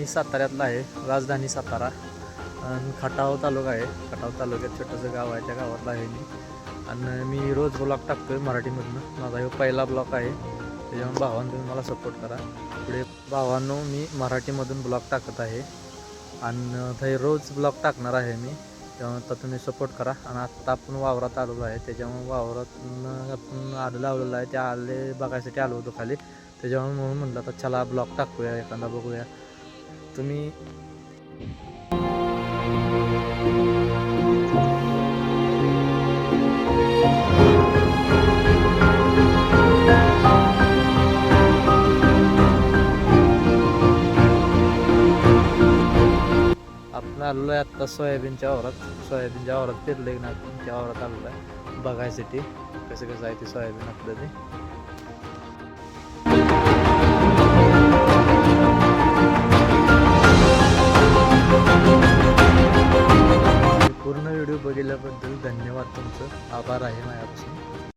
मी साताऱ्यातला आहे, राजधानी सातारा. आणि खटाव तालुका आहे. खटाव तालुक्यात छोटंसं गाव आहे, त्या गावातला आहे मी. आणि मी रोज ब्लॉग टाकतो आहे मराठीमधनं. माझा हा पहिला ब्लॉग आहे, त्याच्यामुळे भावांनो तुम्ही मला सपोर्ट करा. पुढे भावांनो मी मराठीमधून ब्लॉग टाकत आहे आणि ते रोज ब्लॉग टाकणार आहे मी, तेव्हा आता तुम्ही सपोर्ट करा. आणि आत्ता आपण वावरात आलेलो आहे, त्याच्यामुळे वावरातून आपण आलं लावलेलं आहे, त्या आले बघायसाठी आलो होतो खाली, त्याच्यामुळे म्हणून म्हटलं आता चला ब्लॉग टाकूया, एखादा बघूया. तुम्ही आपण आलेलो आहे आत्ता सोयाबीनच्या वावरात पेरलं ना आपण, त्या वावरात आलेलो आहे बघायसाठी कसं कसं आहे ते सोयाबीन आपलं ते. पूर्ण व्हिडिओ बघितल्याबद्दल धन्यवाद, तुमचं आभार आहे माझ्यापासून.